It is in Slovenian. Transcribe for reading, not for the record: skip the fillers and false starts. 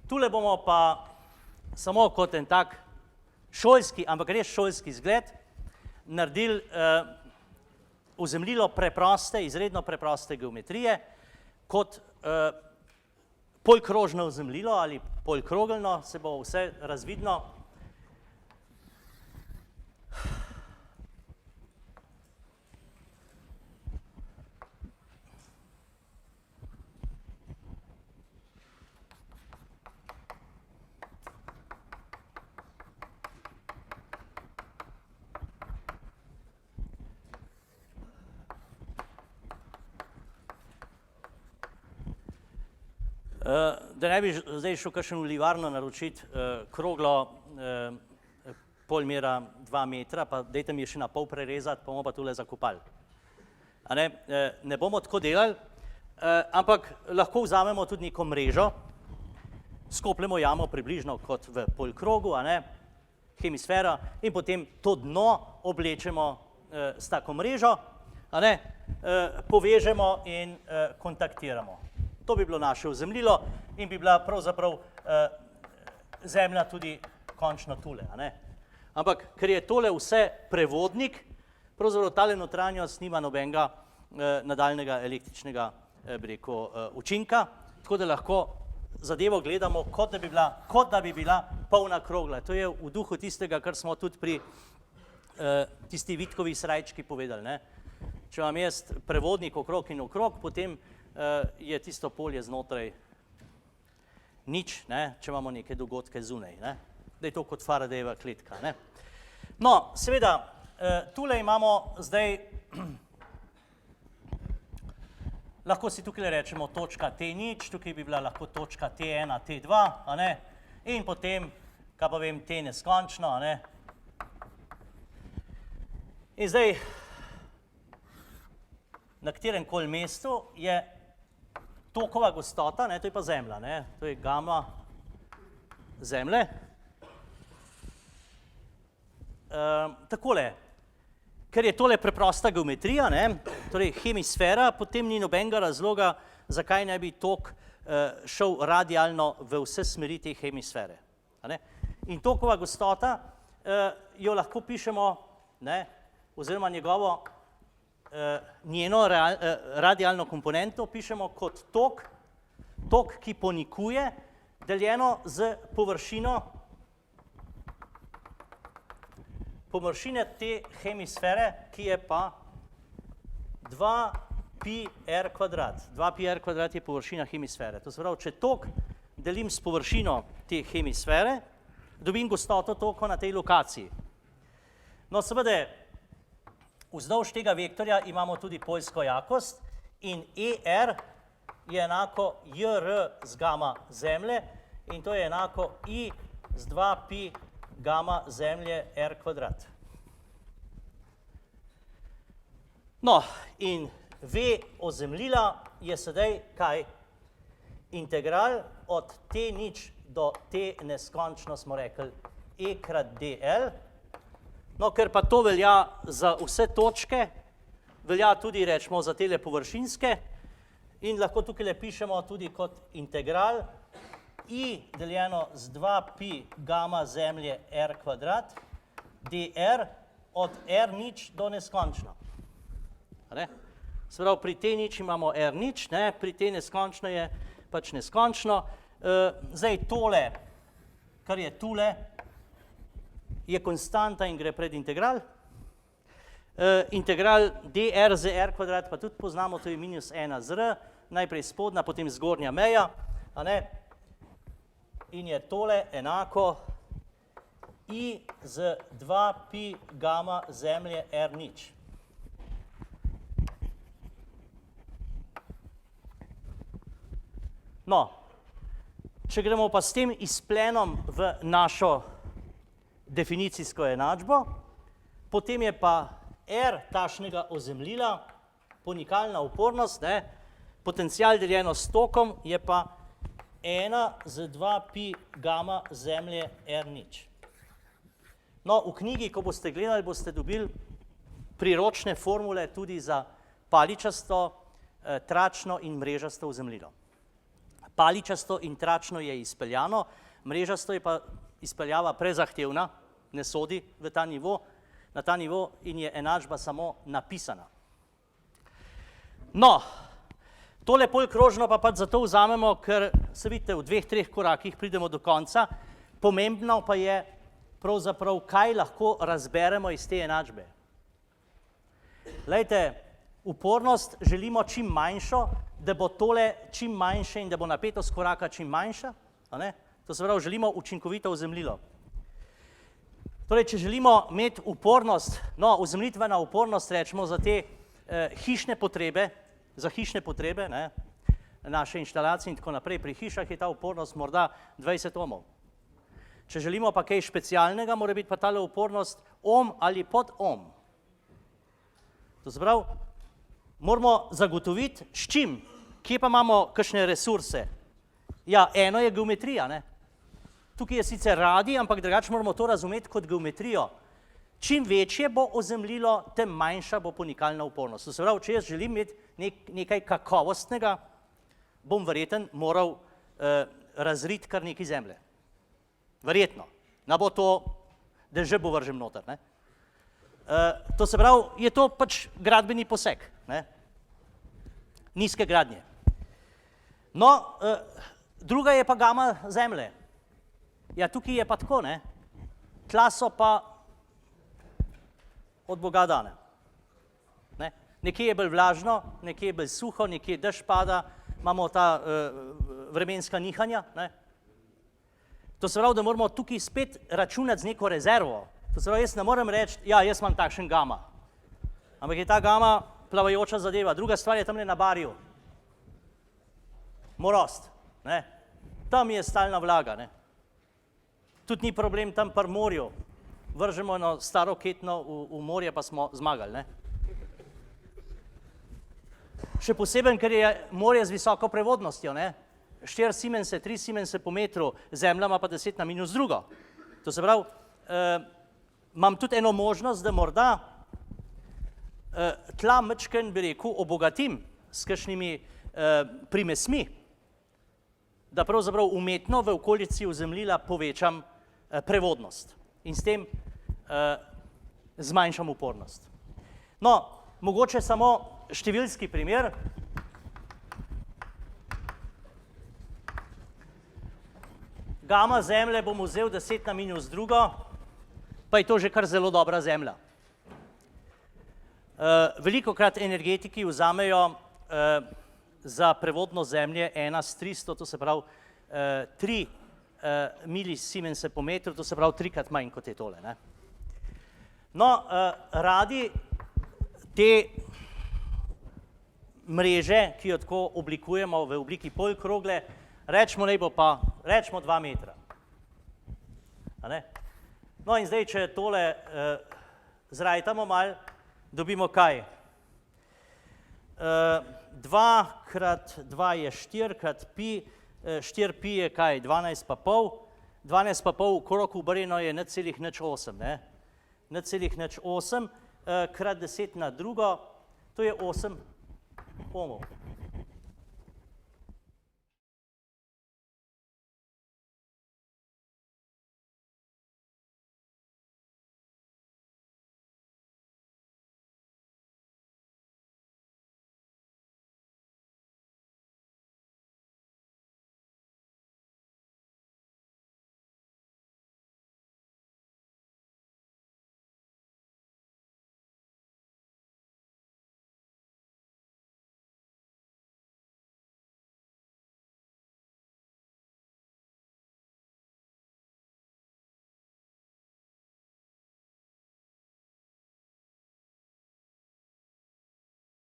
Tule bomo pa samo kot en tak šolski, ampak res šolski zgled, naredili ozemljilo preproste, izredno preproste geometrije, kot polkrožno ozemljilo ali polkrogelno, se bo vse razvidno. Da ne bi zdaj šel kakšen v livarno naročiti kroglo polmera 2 metra, pa dajte mi še na pol prerezati, pa bomo pa tule zakopali. Ne bomo tako delali, ampak lahko vzamemo tudi neko mrežo, skopljemo jamo približno kot v polkrogu, hemisfera, in potem to dno oblečemo s tako mrežo, povežemo in kontaktiramo. To bi bilo naše ozemljilo in bi bila pravzaprav zemlja tudi končno tule. Ampak, ker je tole vse prevodnik, pravzaprav tale notranjost nima nobenega nadaljnega električnega učinka, tako da lahko zadevo gledamo, kot da bi bila polna krogla. To je v duhu tistega, kar smo tudi pri tisti Vitkovi srajčki povedali. Če vam jaz prevodnik okrog in okrog, potem je tisto polje znotraj nič, če imamo neke dogodke zunaj. Da je to kot Faradayeva kletka. No, seveda, tule imamo zdaj, lahko si tukaj rečemo točka T0, tukaj bi bila lahko točka T1, T2, in potem, kaj pa vem, T neskončno. In zdaj, na katerem koli mestu je tokova gostota, to je pa zemlja, to je gama zemlje. Takole, ker je tole preprosta geometrija, torej hemisfera, potem ni nobenega razloga, zakaj ne bi tok šel radialno v vse smeri te hemisfere. In tokova gostota jo lahko pišemo, oziroma njeno radialno komponento pišemo kot tok, ki ponikuje, deljeno z površine te hemisfere, ki je pa 2πr kvadrat. 2πr kvadrat je površina hemisfere. To se pravi, če tok delim s površino te hemisfere, dobim gostoto toka na tej lokaciji. No, seveda, vzdolž tega vektorja imamo tudi poljsko jakost in ER je enako JR z gama zemlje in to je enako I z 2π gama zemlje R kvadrat. No, in V ozemljila je sedaj kaj? Integral od T0 do T neskončno smo rekli E krat dl. No, ker pa to velja za vse točke, velja tudi, rečemo, za tele površinske in lahko tukaj pišemo tudi kot integral I deljeno z 2π gama zemlje R kvadrat dr od R0 do neskončno. Se pravi, pri T0 imamo R0, pri T neskončno je pač neskončno. Zdaj tole, kar je tule, je konstanta in gre pred integral. Integral dr z R kvadrat pa tudi poznamo, to je minus 1 z R, najprej spodnja, potem zgornja meja. In je tole enako I z 2π gama zemlje R0. No, če gremo pa s tem izplenom v našo definicijsko enačbo, potem je pa R tašnega ozemljila, ponikalna upornost, potencial deljeno s tokom je pa 1 z 2π gama zemlje R0. No, v knjigi, ko boste gledali, boste dobili priročne formule tudi za paličasto, tračno in mrežasto ozemljilo. Paličasto in tračno je izpeljano, mrežasto je pa izpeljava prezahtevna, ne sodi v ta nivo, na ta nivo in je enačba samo napisana. No, tole polkrožno pa pač zato vzamemo, ker se vidite, v 2-3 korakih pridemo do konca, pomembno pa je pravzaprav, kaj lahko razberemo iz te enačbe. Glejte, upornost želimo čim manjšo, da bo tole čim manjše in da bo napetost koraka čim manjša, a ne? To se pravi, želimo učinkovito ozemljilo. Torej, če želimo imeti upornost, no, ozemljitvena upornost, rečemo, za te hišne potrebe, za hišne potrebe, ne, naše inštalacije in tako naprej, pri hišah je ta upornost morda 20 ohmov. Če želimo pa kaj specialnega, mora biti pa tale upornost ohm ali pod ohm. To se pravi, moramo zagotoviti s čim, kje pa imamo kakšne resurse. Ja, eno je geometrija, ne. Tukaj je sicer radij, ampak drugače moramo to razumeti kot geometrijo. Čim večje bo ozemljilo, tem manjša bo ponikalna upornost. To se pravi, če jaz želim imeti nekaj kakovostnega, bom verjeten moral razriti kar nekaj zemlje. Verjetno. Ne bo to, da že bo vržem noter, ne. To se pravi, je to pač gradbeni poseg, ne. Nizke gradnje. No, druga je pa gama zemlje. Ja, tukaj je pa tako, ne. Tla so pa od Boga dane. Ne? Nekje je bolj vlažno, nekje je bolj suho, nekje dež pada, imamo ta vremenska nihanja. Ne? To se pravi, da moramo tukaj spet računati z neko rezervo. To se pravi, jaz ne morem reči, ja, jaz imam takšen gama. Ampak je ta gama plavajoča zadeva. Druga stvar je tamle na barju. Morost. Ne? Tam je stalna vlaga. Ne? Tudi ni problem tam pri morju. Vržemo eno staro ketno v morje, pa smo zmagali. Ne? Še poseben, ker je morje z visoko prevodnostjo. Ne? 4 Siemense, 3 Siemense po metru, zemlja ima pa 10 na minus drugo. To se pravi, imam tudi eno možnost, da morda tla mečken, bi rekel, obogatim s kakšnimi primesmi, da pravzaprav umetno v okolici ozemljila povečam prevodnost in s tem zmanjšam upornost. No, mogoče samo številski primer. Gama zemlje bom vzel 10 na minus drugo, pa je to že kar zelo dobra zemlja. Velikokrat energetiki vzamejo za prevodno zemlje 1/300, to se pravi 3 milisiemense po metru, to se pravi 3-krat manj kot je tole. Ne? No, radi te mreže, ki jo tako oblikujemo v obliki polkrogle, rečemo, naj bo pa, rečemo 2 metra. A ne? No in zdaj, če tole zrajtamo malo, dobimo kaj? 2 krat 2 je 4 krat pi, 4 pi je kaj? 12,5. 12,5 krog obrnjeno je 0,08, ne? 0,08 krat 10 na drugo, to je 8 ohmov.